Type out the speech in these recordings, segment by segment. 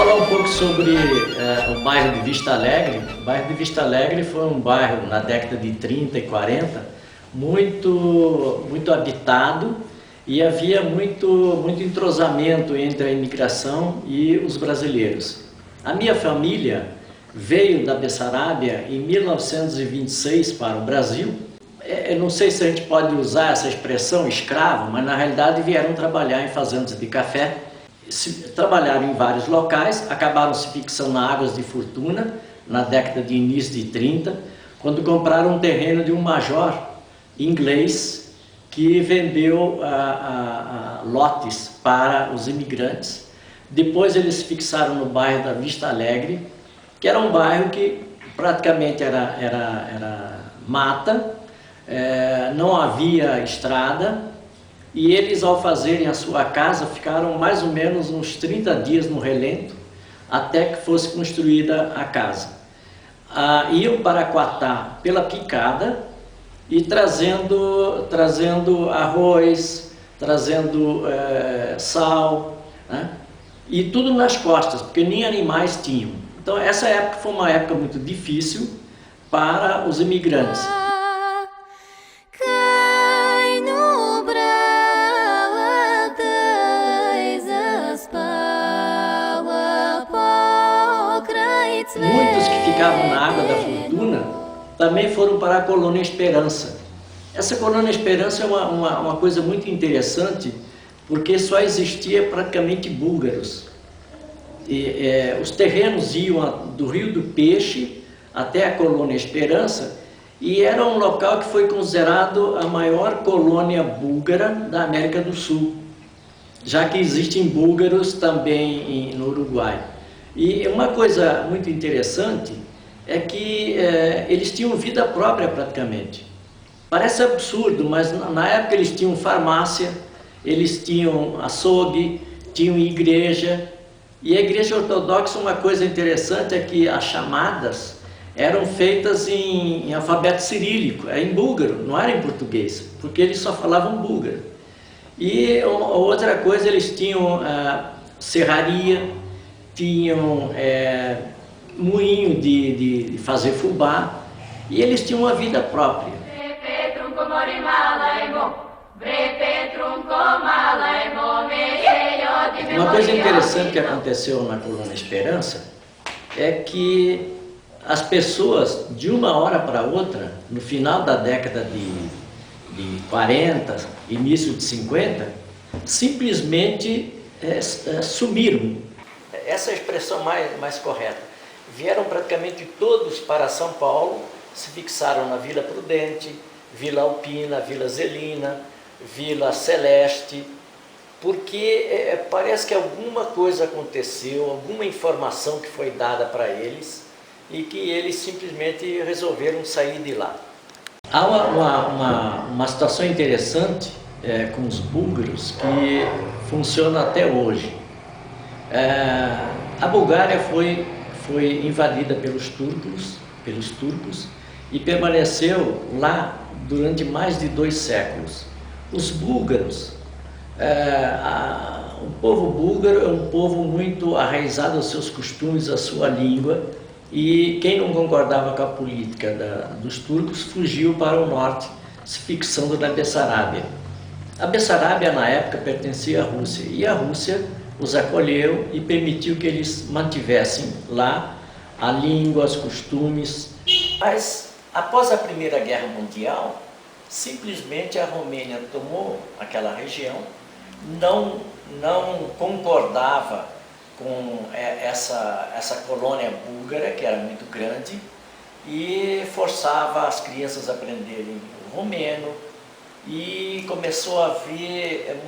falar um pouco sobre o bairro de Vista Alegre. O bairro de Vista Alegre foi um bairro na década de 30 e 40 muito habitado e havia muito entrosamento entre a imigração e os brasileiros. A minha família veio da Bessarabia em 1926 para o Brasil. Eu não sei se a gente pode usar essa expressão escravo, mas na realidade vieram trabalhar em fazendas de café. Trabalharam em vários locais, acabaram se fixando na Águas de Fortuna, na década de início de 30, quando compraram um terreno de um major inglês que vendeu lotes para os imigrantes. Depois eles se fixaram no bairro da Vista Alegre, que era um bairro que praticamente era mata, não havia estrada, e eles, ao fazerem a sua casa, ficaram mais ou menos uns 30 dias no relento, até que fosse construída a casa. Iam para Quatá pela picada e trazendo arroz, trazendo sal, né? E tudo nas costas, porque nem animais tinham. Então essa época foi uma época muito difícil para os imigrantes. Muitos que ficavam na Água da Fortuna também foram para a Colônia Esperança. Essa Colônia Esperança é uma coisa muito interessante, porque só existia praticamente búlgaros. Os terrenos iam do Rio do Peixe até a Colônia Esperança, e era um local que foi considerado a maior colônia búlgara da América do Sul, já que existem búlgaros também no Uruguai. E uma coisa muito interessante é que eles tinham vida própria praticamente. Parece absurdo, mas na época eles tinham farmácia, eles tinham açougue, tinham igreja. E a igreja ortodoxa, uma coisa interessante é que as chamadas eram feitas em alfabeto cirílico, em búlgaro, não era em português, porque eles só falavam búlgaro. E outra coisa, eles tinham serraria, tinham moinho de fazer fubá, e eles tinham uma vida própria. Uma coisa interessante que aconteceu na Colônia Esperança é que as pessoas, de uma hora para outra, no final da década de 40, início de 50, simplesmente sumiram. Essa é a expressão mais correta. Vieram praticamente todos para São Paulo, se fixaram na Vila Prudente, Vila Alpina, Vila Zelina, Vila Celeste, porque parece que alguma coisa aconteceu, alguma informação que foi dada para eles e que eles simplesmente resolveram sair de lá. Há uma situação interessante com os búlgaros que funciona até hoje. A Bulgária foi invadida pelos turcos e permaneceu lá durante mais de 2 séculos. Os búlgaros, o povo búlgaro é um povo muito arraizado aos seus costumes, à sua língua, e quem não concordava com a política dos turcos fugiu para o norte, se fixando na Bessarabia. A Bessarabia, na época, pertencia à Rússia, e a Rússia os acolheu e permitiu que eles mantivessem lá a língua, os costumes. Mas, após a Primeira Guerra Mundial, simplesmente a Romênia tomou aquela região, não concordava com essa colônia búlgara, que era muito grande, e forçava as crianças a aprenderem o romeno, e começou a haver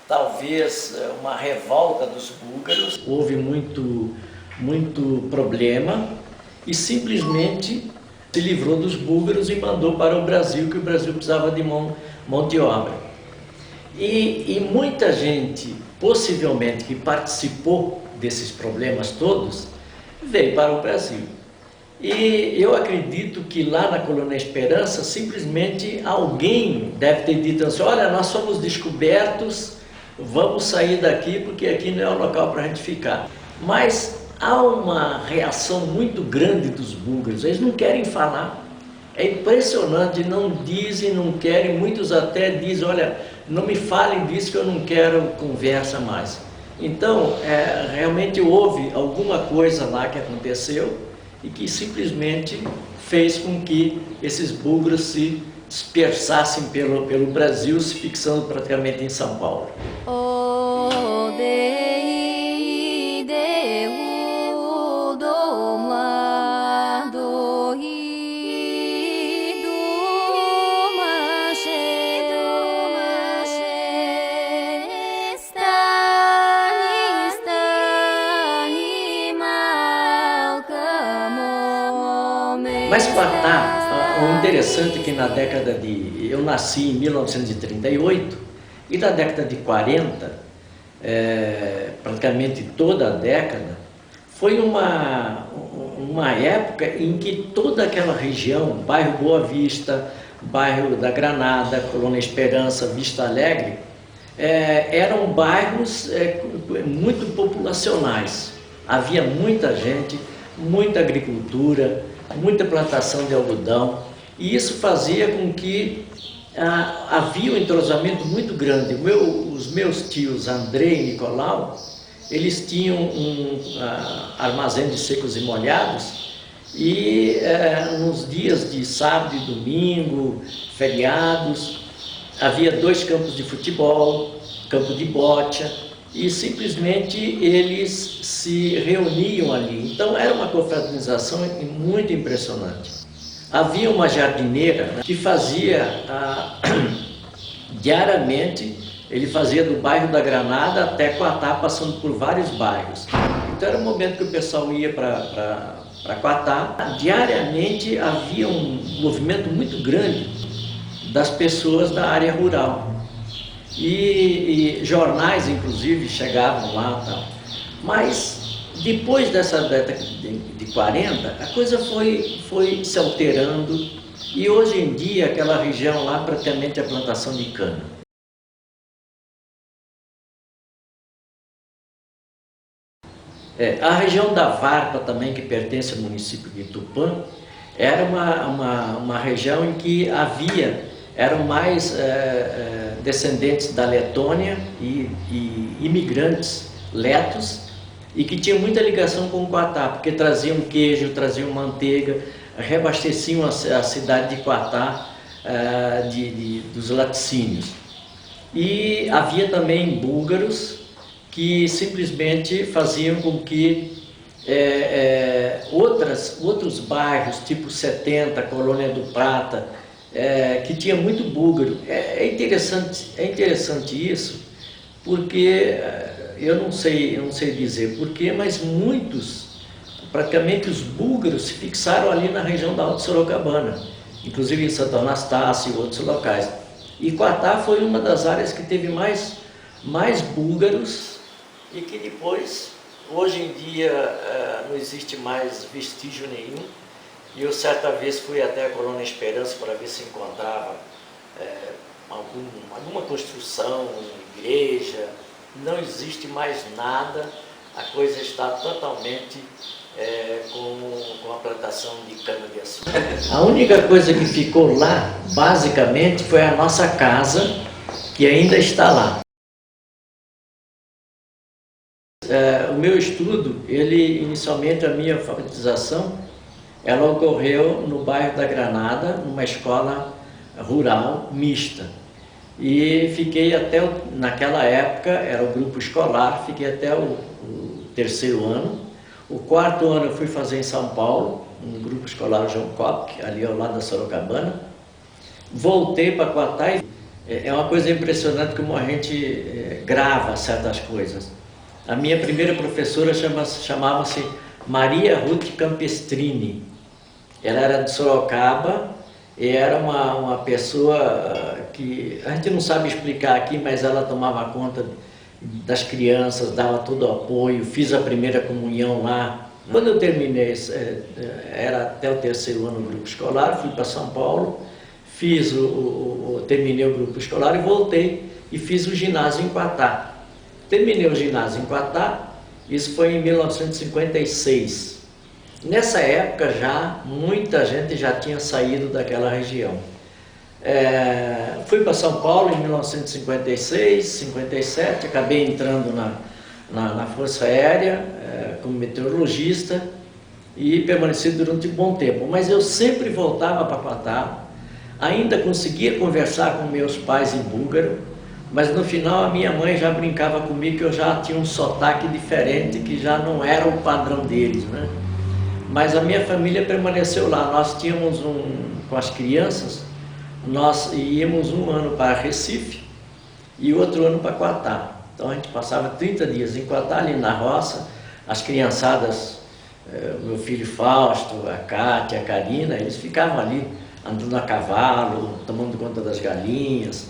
talvez uma revolta dos búlgaros. Houve muito problema e simplesmente se livrou dos búlgaros e mandou para o Brasil, que o Brasil precisava de mão de obra. E muita gente, possivelmente, que participou desses problemas todos, veio para o Brasil. E eu acredito que lá na Colônia Esperança, simplesmente alguém deve ter dito assim: olha, nós somos descobertos vamos sair daqui porque aqui não é o local para a gente ficar. Mas há uma reação muito grande dos búlgaros, eles não querem falar. É impressionante, não dizem, não querem, muitos até dizem, olha, não me falem disso que eu não quero conversa mais. Então, realmente houve alguma coisa lá que aconteceu e que simplesmente fez com que esses búlgaros se dispersassem pelo Brasil, se fixando praticamente em São Paulo. Mas Quatá, o interessante é que na década de... Eu nasci em 1938 e na década de 40, praticamente toda a década, foi uma época em que toda aquela região, bairro Boa Vista, bairro da Granada, Colônia Esperança, Vista Alegre, eram bairros muito populacionais. Havia muita gente, muita agricultura, muita plantação de algodão, e isso fazia com que havia um entrosamento muito grande. Os meus tios André e Nicolau, eles tinham um armazém de secos e molhados, e nos dias de sábado e domingo, feriados, havia 2 campos de futebol, campo de bocha, e simplesmente eles se reuniam ali. Então era uma confraternização muito impressionante. Havia uma jardineira que fazia diariamente, ele fazia do bairro da Granada até Quatá, passando por vários bairros. Então era um momento que o pessoal ia para Quatá. Diariamente havia um movimento muito grande das pessoas da área rural. E jornais, inclusive, chegavam lá e tal. Mas, depois dessa década de 40, a coisa foi se alterando e, hoje em dia, aquela região lá praticamente é plantação de cana. A região da Varpa também, que pertence ao município de Tupã, era uma região em que eram mais descendentes da Letônia e imigrantes letos, e que tinham muita ligação com o Quatá, porque traziam queijo, traziam manteiga, reabasteciam a cidade de Quatá dos laticínios. E havia também búlgaros que simplesmente faziam com que outros bairros, tipo 70, Colônia do Prata, que tinha muito búlgaro. É interessante isso, porque eu não sei dizer porquê, mas praticamente os búlgaros se fixaram ali na região da Alta Sorocabana, inclusive em Santo Anastácio e outros locais. E Quatá foi uma das áreas que teve mais búlgaros e que depois, hoje em dia, não existe mais vestígio nenhum. E eu certa vez fui até a Colônia Esperança para ver se encontrava alguma construção, igreja. Não existe mais nada, a coisa está totalmente com a plantação de cana-de-açúcar. A única coisa que ficou lá, basicamente, foi a nossa casa, que ainda está lá. O meu estudo, inicialmente a minha alfabetização, ela ocorreu no bairro da Granada, numa escola rural mista. E fiquei naquela época, era o grupo escolar, fiquei até o 3º ano. O 4º ano eu fui fazer em São Paulo, no grupo escolar João Copque, ali ao lado da Sorocabana. Voltei para Quatá e é uma coisa impressionante como a gente grava certas coisas. A minha primeira professora chamava-se Maria Ruth Campestrini. Ela era de Sorocaba e era uma pessoa que a gente não sabe explicar aqui, mas ela tomava conta das crianças, dava todo o apoio, fiz a primeira comunhão lá. Quando eu terminei, era até o 3º ano no grupo escolar, fui para São Paulo, terminei o grupo escolar e voltei. e fiz o ginásio em Quatá. Terminei o ginásio em Quatá, isso foi em 1956. Nessa época já, muita gente já tinha saído daquela região. Fui para São Paulo em 1956, 57, acabei entrando na Força Aérea como meteorologista e permaneci durante um bom tempo. Mas eu sempre voltava para Quatá, ainda conseguia conversar com meus pais em búlgaro, mas no final a minha mãe já brincava comigo que eu já tinha um sotaque diferente, que já não era o padrão deles, né? Mas a minha família permaneceu lá. Nós tínhamos com as crianças, nós íamos um ano para Recife e outro ano para Quatá. Então a gente passava 30 dias em Quatá, ali na roça, as criançadas, meu filho Fausto, a Cátia, a Karina, eles ficavam ali andando a cavalo, tomando conta das galinhas.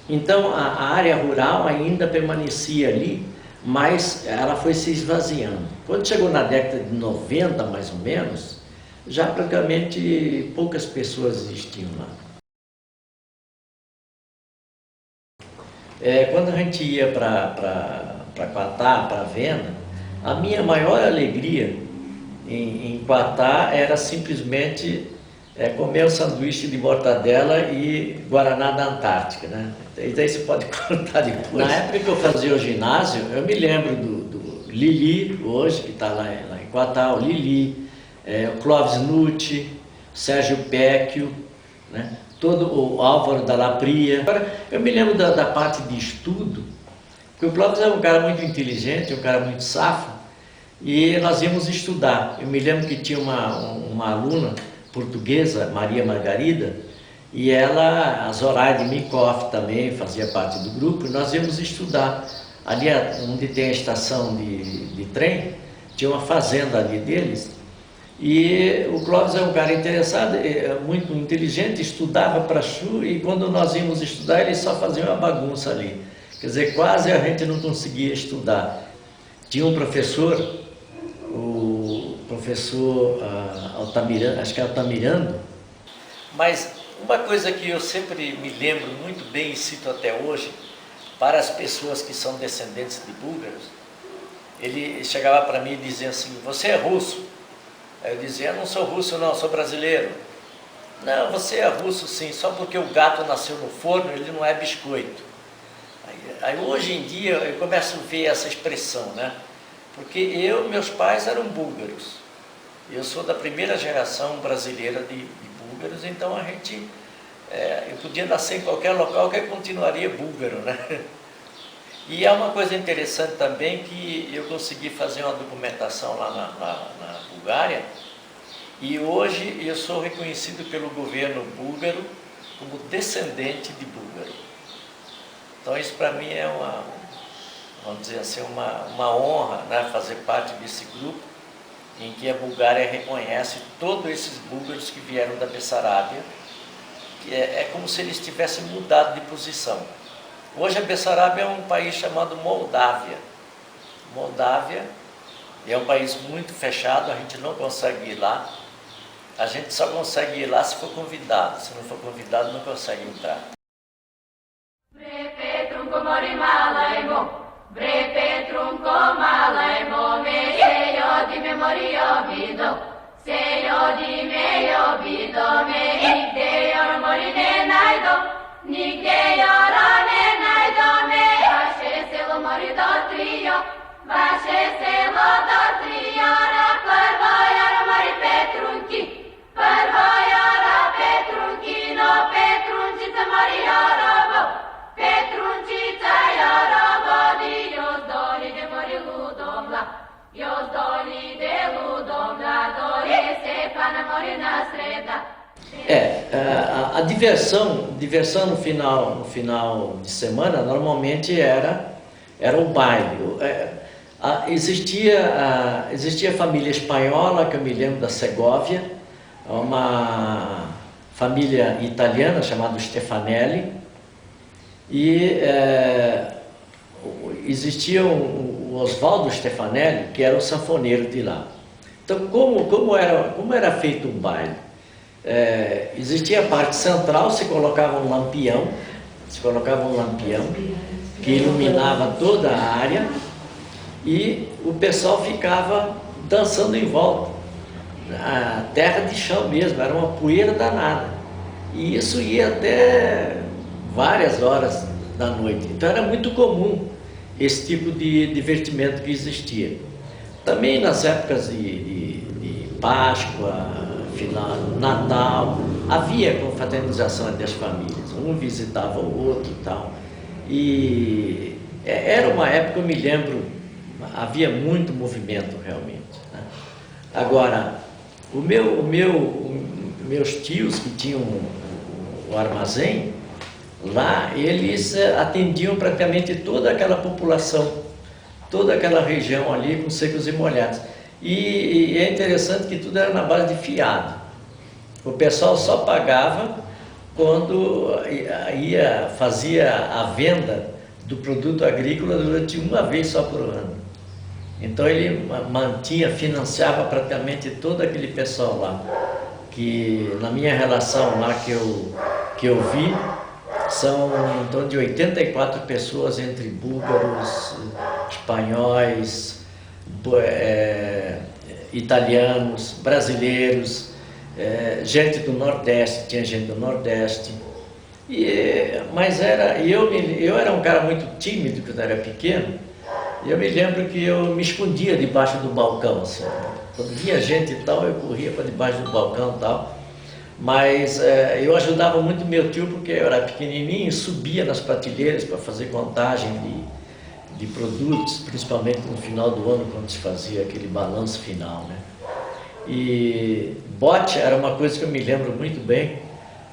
Então a área rural ainda permanecia ali, mas ela foi se esvaziando. Quando chegou na década de 90, mais ou menos, já praticamente poucas pessoas existiam lá. Quando a gente ia para Quatá, para Venda, a minha maior alegria em Quatá era simplesmente comer um sanduíche de mortadela e guaraná da Antártica, né? E daí você pode contar depois. Na época que eu fazia o ginásio, eu me lembro do Lili, hoje, que está lá em Quatá, o Lili, o Clóvis Nucci, Sérgio Péquio, né? Todo o Álvaro da Lapria. Agora, eu me lembro da parte de estudo, porque o Clóvis é um cara muito inteligente, um cara muito safo, e nós íamos estudar. Eu me lembro que tinha uma aluna portuguesa, Maria Margarida, e ela, a Zoraide Minkoff também fazia parte do grupo, e nós íamos estudar. Ali onde tem a estação de trem, tinha uma fazenda ali deles, e o Clóvis é um cara interessado, muito inteligente, estudava para Chu, e quando nós íamos estudar, ele só fazia uma bagunça ali. Quer dizer, quase a gente não conseguia estudar. Tinha um professor, o professor Altamirano, acho que é Altamirano, mas uma coisa que eu sempre me lembro muito bem e cito até hoje, para as pessoas que são descendentes de búlgaros, ele chegava para mim e dizia assim: você é russo? Aí eu dizia: eu não sou russo não, sou brasileiro. Não, você é russo sim, só porque o gato nasceu no forno, ele não é biscoito. Aí hoje em dia eu começo a ver essa expressão, né? Porque meus pais eram búlgaros. Eu sou da primeira geração brasileira de búlgaros, então eu podia nascer em qualquer local que eu continuaria búlgaro, né? E é uma coisa interessante também que eu consegui fazer uma documentação lá na Bulgária, e hoje eu sou reconhecido pelo governo búlgaro como descendente de búlgaro. Então isso para mim é vamos dizer assim, uma honra, né, fazer parte desse grupo em que a Bulgária reconhece todos esses búlgaros que vieram da Bessarabia, que é como se eles tivessem mudado de posição. Hoje a Bessarabia é um país chamado Moldávia. Moldávia é um país muito fechado, a gente não consegue ir lá. A gente só consegue ir lá se for convidado, se não for convidado não consegue entrar. A diversão no final de semana normalmente era o baile. Existia a família espanhola, que eu me lembro da Segóvia, uma família italiana chamada Stefanelli, e existia o Osvaldo Stefanelli, que era o sanfoneiro de lá. Então, como era feito um baile? Existia a parte central, se colocava um lampião, Se colocava um lampião que iluminava toda a área e o pessoal ficava dançando em volta. A terra de chão mesmo, era uma poeira danada. E isso ia até várias horas da noite. Então era muito comum esse tipo de divertimento que existia. Também nas épocas de Páscoa, final, Natal, havia confraternização entre as famílias. Um visitava o outro e tal. E era uma época, eu me lembro, havia muito movimento realmente, né? Agora, meus tios que tinham o armazém, lá eles atendiam praticamente toda aquela população, toda aquela região ali com secos e molhados. E é interessante que tudo era na base de fiado. O pessoal só pagava quando fazia a venda do produto agrícola durante uma vez só por ano. Então ele financiava praticamente todo aquele pessoal lá, que na minha relação lá que eu vi, são em torno de 84 pessoas, entre búlgaros, espanhóis, italianos, brasileiros, gente do Nordeste, tinha gente do Nordeste. Mas eu era um cara muito tímido quando era pequeno. Eu me lembro que eu me escondia debaixo do balcão, assim. Quando vinha gente e tal, eu corria para debaixo do balcão e tal. Mas eu ajudava muito meu tio porque eu era pequenininho, subia nas prateleiras para fazer contagem de produtos, principalmente no final do ano, quando se fazia aquele balanço final, né? E bote era uma coisa que eu me lembro muito bem,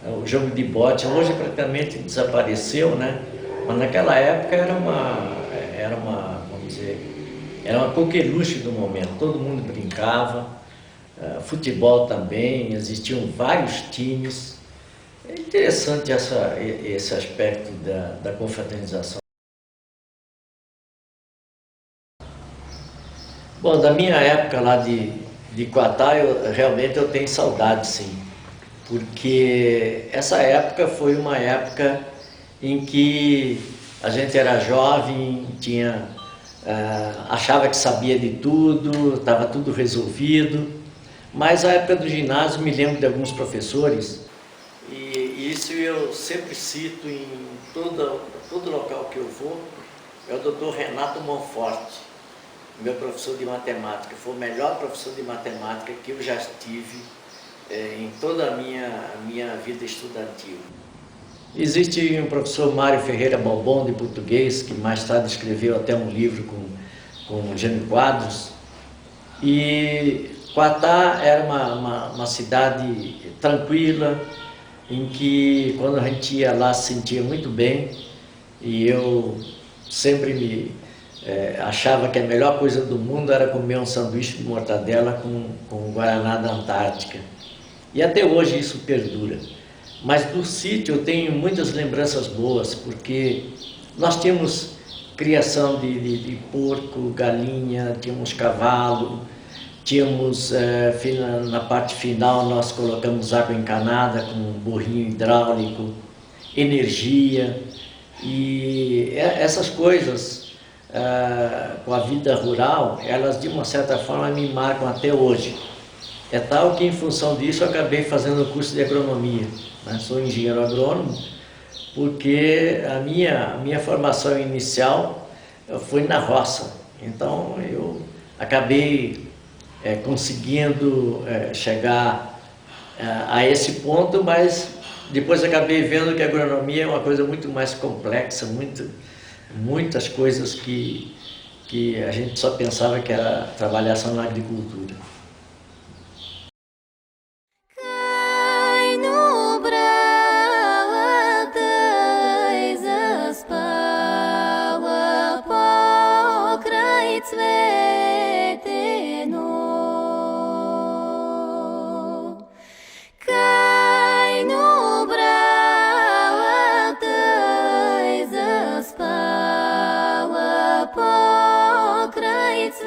o jogo de bote. Hoje praticamente desapareceu, né? Mas naquela época era uma coqueluche do momento, todo mundo brincava, futebol também, existiam vários times. É interessante esse aspecto da confraternização. Bom, da minha época lá de Quatá, realmente eu tenho saudade, sim, porque essa época foi uma época em que a gente era jovem, achava que sabia de tudo, estava tudo resolvido, mas a época do ginásio me lembro de alguns professores, e isso eu sempre cito em todo local que eu vou, é o Dr. Renato Monforte, meu professor de matemática. Foi o melhor professor de matemática que eu já tive em toda a minha vida estudantil. Existe um professor Mário Ferreira Balbon, de português, que mais tarde escreveu até um livro com Jânio Quadros. E Quatá era uma cidade tranquila, em que quando a gente ia lá se sentia muito bem, e eu sempre achava que a melhor coisa do mundo era comer um sanduíche de mortadela com Guaraná da Antártica. E até hoje isso perdura. Mas do sítio eu tenho muitas lembranças boas, porque nós tínhamos criação de porco, galinha, tínhamos cavalo, tínhamos, na parte final nós colocamos água encanada com um burrinho hidráulico, energia, e essas coisas com a vida rural, elas de uma certa forma me marcam até hoje. É tal que em função disso eu acabei fazendo o curso de agronomia, né? Sou engenheiro agrônomo, porque a minha formação inicial foi na roça. Então eu acabei conseguindo chegar a esse ponto, mas depois acabei vendo que a agronomia é uma coisa muito mais complexa, muitas coisas que a gente só pensava que era trabalhar só na agricultura. It's